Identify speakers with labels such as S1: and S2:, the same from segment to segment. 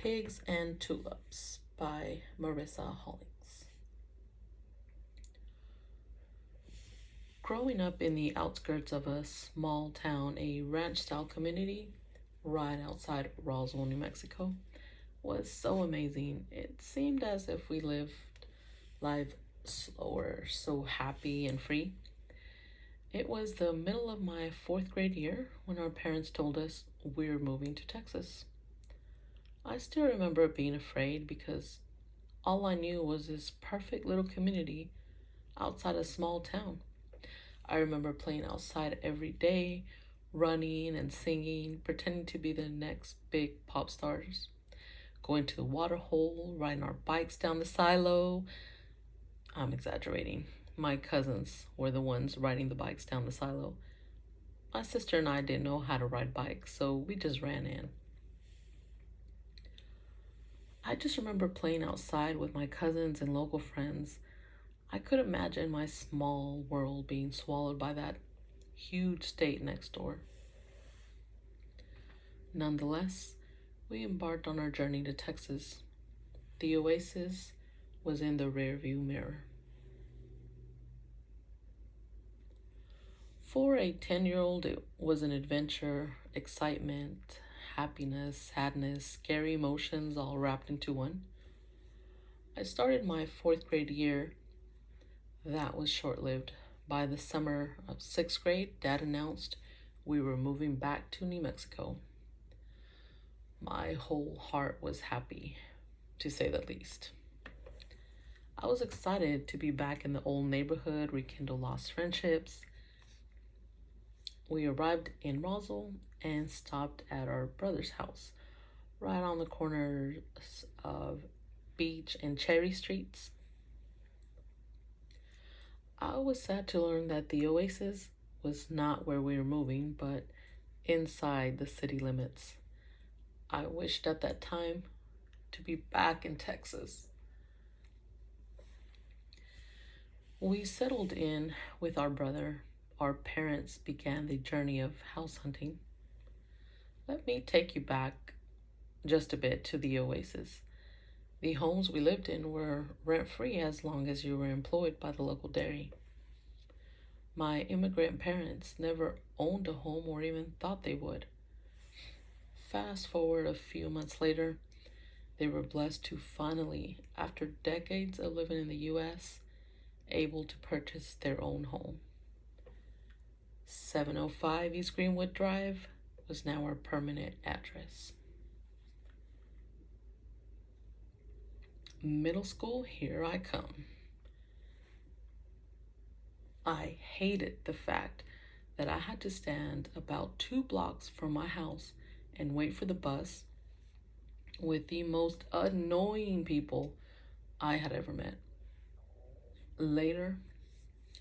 S1: Pigs and Tulips by Marissa Hollings. Growing up in the outskirts of a small town, a ranch-style community right outside Roswell, New Mexico, was so amazing. It seemed as if we lived life slower, so happy and free. It was the middle of my fourth grade year when our parents told us we're moving to Texas. I still remember being afraid because all I knew was this perfect little community outside a small town. I remember playing outside every day, running and singing, pretending to be the next big pop stars, going to the water hole, riding our bikes down the silo. I'm exaggerating. My cousins were the ones riding the bikes down the silo. My sister and I didn't know how to ride bikes, so we just ran in. I just remember playing outside with my cousins and local friends. I could imagine my small world being swallowed by that huge state next door. Nonetheless, we embarked on our journey to Texas. The oasis was in the rearview mirror. For a 10-year-old, it was an adventure, excitement, happiness, sadness, scary emotions all wrapped into one. I started my fourth grade year. That was short-lived. By the summer of sixth grade, Dad announced we were moving back to New Mexico. My whole heart was happy, to say the least. I was excited to be back in the old neighborhood, rekindle lost friendships. We arrived in Roswell and stopped at our brother's house, right on the corners of Beach and Cherry Streets. I was sad to learn that the oasis was not where we were moving, but inside the city limits. I wished at that time to be back in Texas. We settled in with our brother. Our parents began the journey of house hunting. Let me take you back just a bit to the oasis. The homes we lived in were rent-free as long as you were employed by the local dairy. My immigrant parents never owned a home or even thought they would. Fast forward a few months later, they were blessed to finally, after decades of living in the U.S., able to purchase their own home. 705 East Greenwood Drive was now our permanent address. Middle school, here I come. I hated the fact that I had to stand about 2 blocks from my house and wait for the bus with the most annoying people I had ever met. Later,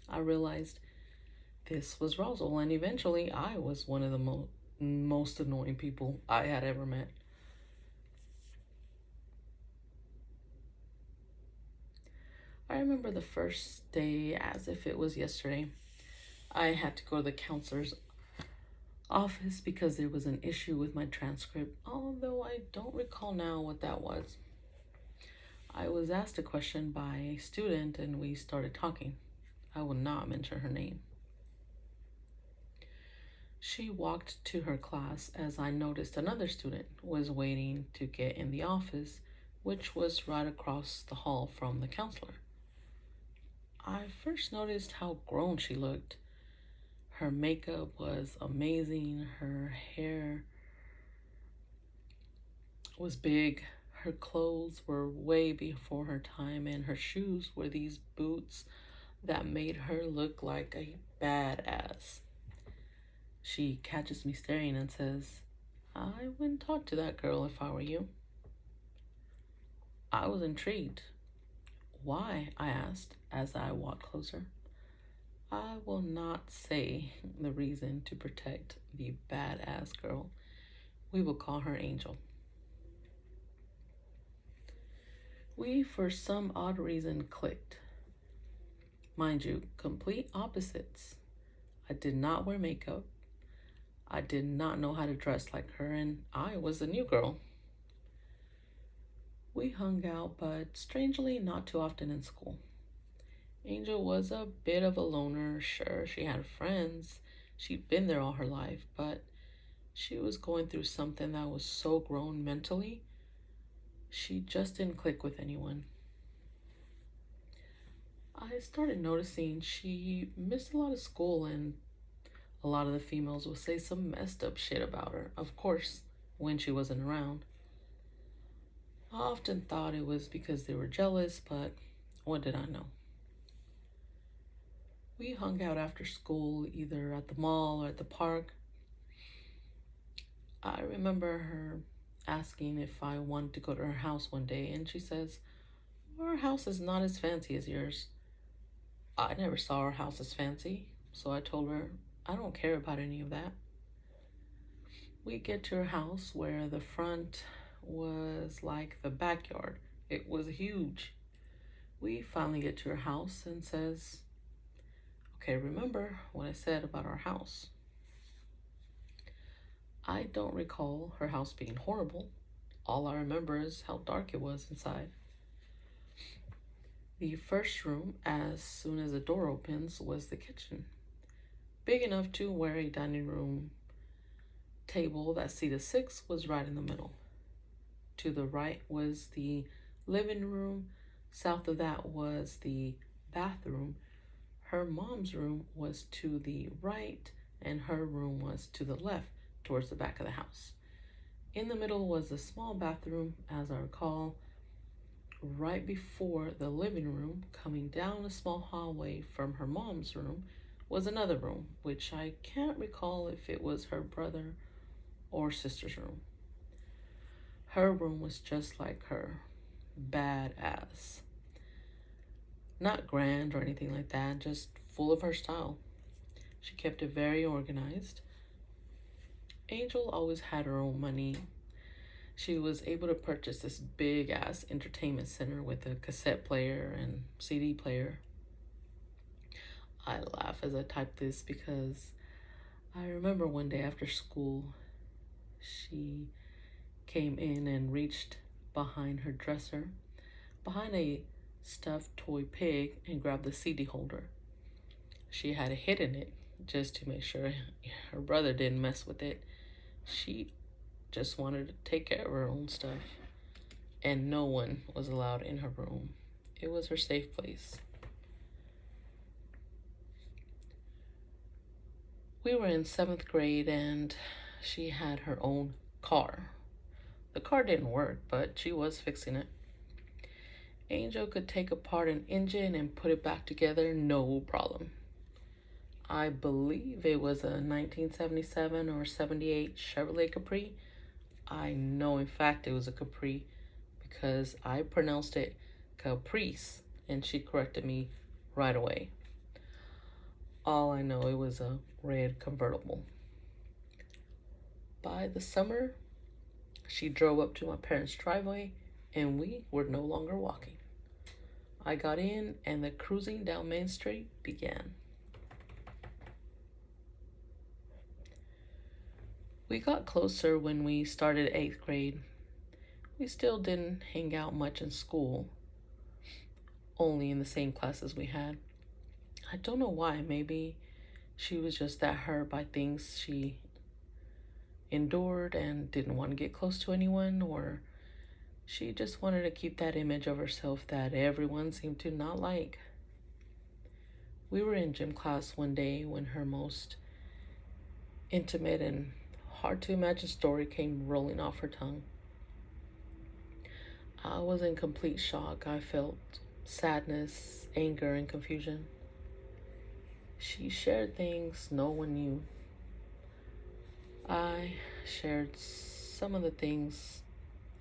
S1: I realized this was Roswell, and eventually I was one of the most annoying people I had ever met. I remember the first day as if it was yesterday. I had to go to the counselor's office because there was an issue with my transcript, although I don't recall now what that was. I was asked a question by a student and we started talking. I will not mention her name. She walked to her class as I noticed another student was waiting to get in the office, which was right across the hall from the counselor. I first noticed how grown she looked. Her makeup was amazing. Her hair was big. Her clothes were way before her time, and her shoes were these boots that made her look like a badass. She catches me staring and says, "I wouldn't talk to that girl if I were you." I was intrigued. "Why?" I asked as I walked closer. I will not say the reason to protect the badass girl. We will call her Angel. We, for some odd reason, clicked. Mind you, complete opposites. I did not wear makeup. I did not know how to dress like her, and I was a new girl. We hung out, but strangely not too often in school. Angel was a bit of a loner. Sure, she had friends. She'd been there all her life, but she was going through something that was so grown mentally, she just didn't click with anyone. I started noticing she missed a lot of school, and a lot of the females would say some messed up shit about her, of course, when she wasn't around. I often thought it was because they were jealous, but what did I know? We hung out after school, either at the mall or at the park. I remember her asking if I wanted to go to her house one day, and she says, "Our house is not as fancy as yours." I never saw our house as fancy, so I told her, "I don't care about any of that." We get to her house where the front was like the backyard. It was huge. We finally get to her house and says, "Okay, remember what I said about our house?" I don't recall her house being horrible. All I remember is how dark it was inside. The first room, as soon as the door opens, was the kitchen. Big enough to where a dining room table that seated six was right in the middle. To the right was the living room. South of that was the bathroom. Her mom's room was to the right, and her room was to the left, towards the back of the house. In the middle was a small bathroom, as I recall. Right before the living room, coming down a small hallway from her mom's room, was another room, which I can't recall if it was her brother or sister's room. Her room was just like her, badass. Not grand or anything like that, just full of her style. She kept it very organized. Angel always had her own money. She was able to purchase this big ass entertainment center with a cassette player and CD player. I laugh as I type this because I remember one day after school, she came in and reached behind her dresser, behind a stuffed toy pig, and grabbed the CD holder. She had a hit in it just to make sure her brother didn't mess with it. She just wanted to take care of her own stuff, and no one was allowed in her room. It was her safe place. We were in 7th grade, and she had her own car. The car didn't work, but she was fixing it. Angel could take apart an engine and put it back together, no problem. I believe it was a 1977 or 78 Chevrolet Capri. I know, in fact, it was a Capri because I pronounced it Caprice, and she corrected me right away. All I know, it was a red convertible. By the summer, she drove up to my parents' driveway, and we were no longer walking. I got in, and the cruising down Main Street began. We got closer when we started 8th grade. We still didn't hang out much in school, only in the same classes we had. I don't know why. Maybe she was just that hurt by things she endured and didn't want to get close to anyone, or she just wanted to keep that image of herself that everyone seemed to not like. We were in gym class one day when her most intimate and hard to imagine story came rolling off her tongue. I was in complete shock. I felt sadness, anger, and confusion. She shared things no one knew. I shared some of the things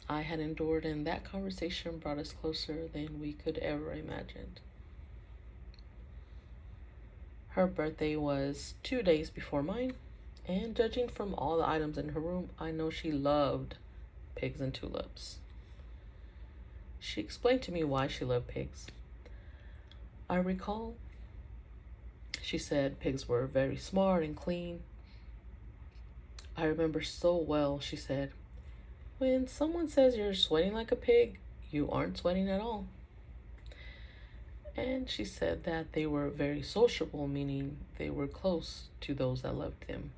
S1: I had endured, and that conversation brought us closer than we could ever imagine. Her birthday was 2 days before mine, and judging from all the items in her room, I know she loved pigs and tulips. She explained to me why she loved pigs. I recall she said pigs were very smart and clean. I remember so well, she said, "When someone says you're sweating like a pig, You aren't sweating at all. And she said that they were very sociable, meaning they were close to those that loved them.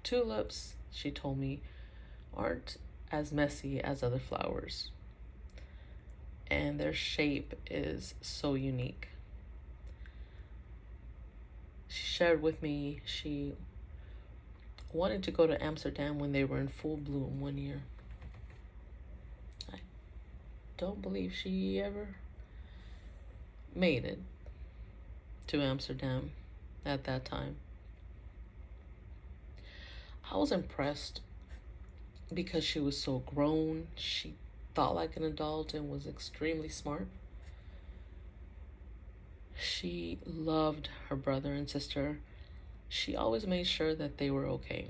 S1: Tulips, she told me, aren't as messy as other flowers, and their shape is so unique. She shared with me she wanted to go to Amsterdam when they were in full bloom one year. I don't believe she ever made it to Amsterdam at that time. I was impressed because she was so grown. She thought like an adult and was extremely smart. She loved her brother and sister. She always made sure that they were okay.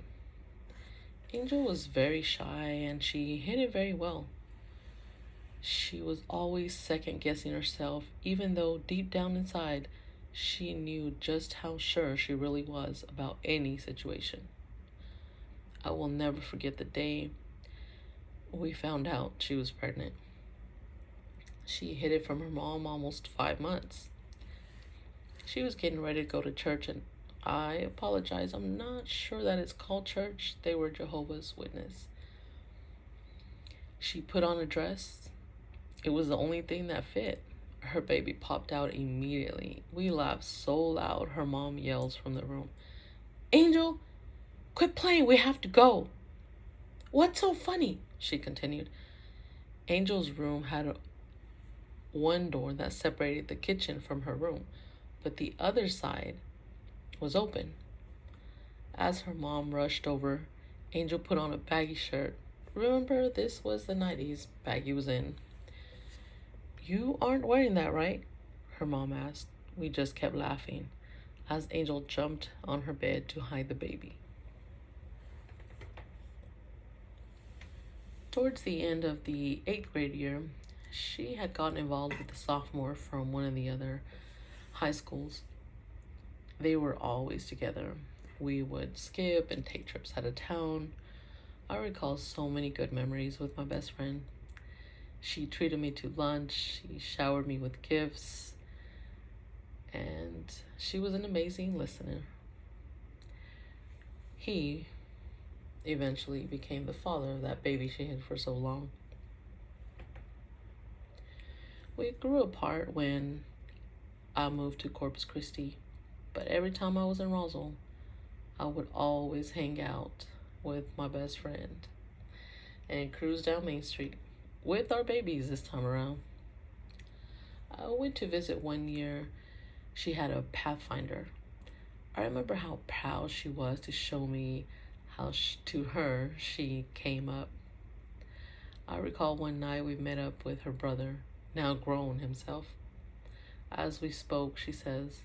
S1: Angel was very shy and she hid it very well. She was always second guessing herself, even though deep down inside, she knew just how sure she really was about any situation. I will never forget the day we found out she was pregnant. She hid it from her mom almost 5 months. She was getting ready to go to church, and I apologize, I'm not sure that it's called church. They were Jehovah's Witness. She put on a dress. It was the only thing that fit. Her baby popped out immediately. We laughed so loud, her mom yells from the room, "Angel, quit playing, we have to go." "What's so funny?" she continued. Angel's room had one door that separated the kitchen from her room, but the other side was open. As her mom rushed over, Angel put on a baggy shirt. Remember, this was the 90s. Baggy was in. "You aren't wearing that, right?" her mom asked. We just kept laughing as Angel jumped on her bed to hide the baby. Towards the end of the 8th grade year, she had gotten involved with a sophomore from one of the other high schools. They were always together. We would skip and take trips out of town. I recall so many good memories with my best friend. She treated me to lunch, she showered me with gifts, and she was an amazing listener. He eventually became the father of that baby she hid for so long. We grew apart when I moved to Corpus Christi, but every time I was in Roswell, I would always hang out with my best friend and cruise down Main Street with our babies this time around. I went to visit one year. She had a Pathfinder. I remember how proud she was to show me how to her she came up. I recall one night we met up with her brother, now grown himself. As we spoke, she says,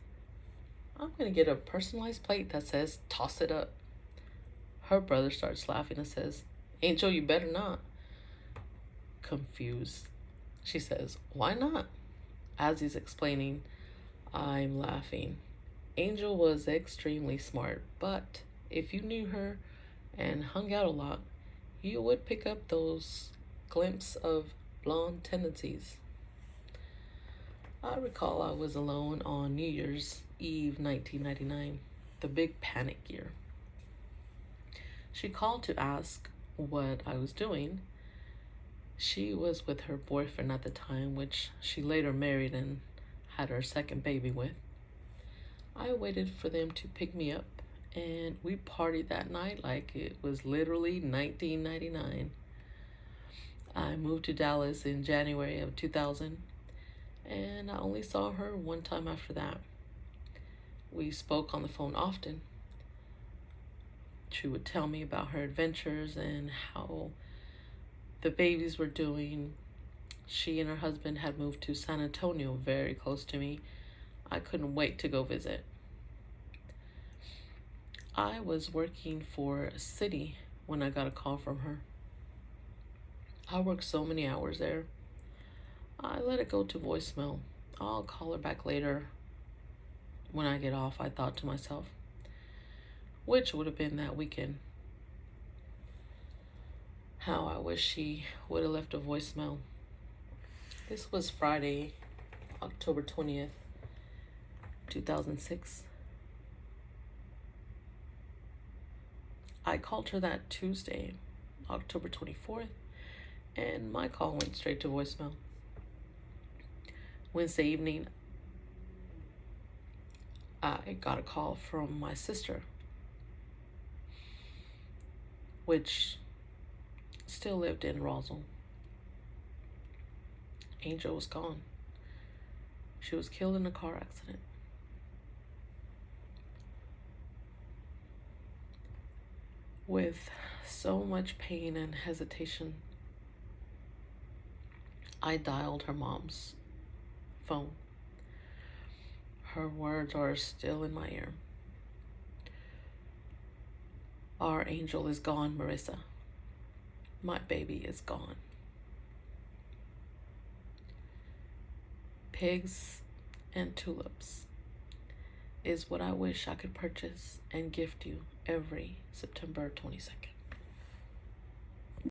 S1: "I'm going to get a personalized plate that says, 'Toss it up.'" Her brother starts laughing and says, "Angel, you better not." Confused, she says, "Why not?" As he's explaining, I'm laughing. Angel was extremely smart, but if you knew her and hung out a lot, you would pick up those glimpses of blonde tendencies. I recall I was alone on New Year's Eve 1999, the big panic year. She called to ask what I was doing. She was with her boyfriend at the time, which she later married and had her second baby with. I waited for them to pick me up, and we partied that night like it was literally 1999. I moved to Dallas in January of 2000, and I only saw her one time after that. We spoke on the phone often. She would tell me about her adventures and how the babies were doing. She and her husband had moved to San Antonio, very close to me. I couldn't wait to go visit. I was working for a city when I got a call from her. I worked so many hours there. I let it go to voicemail. I'll call her back later. When I get off, I thought to myself, which would have been that weekend. How I wish she would have left a voicemail. This was Friday, October 20th, 2006. I called her that Tuesday, October 24th, and my call went straight to voicemail. Wednesday evening, I got a call from my sister, which still lived in Roswell. Angel was gone. She was killed in a car accident. With so much pain and hesitation, I dialed her mom's phone. Her words are still in my ear. Our angel is gone, Marissa. My baby is gone. Pigs and tulips is what I wish I could purchase and gift you every September 22nd.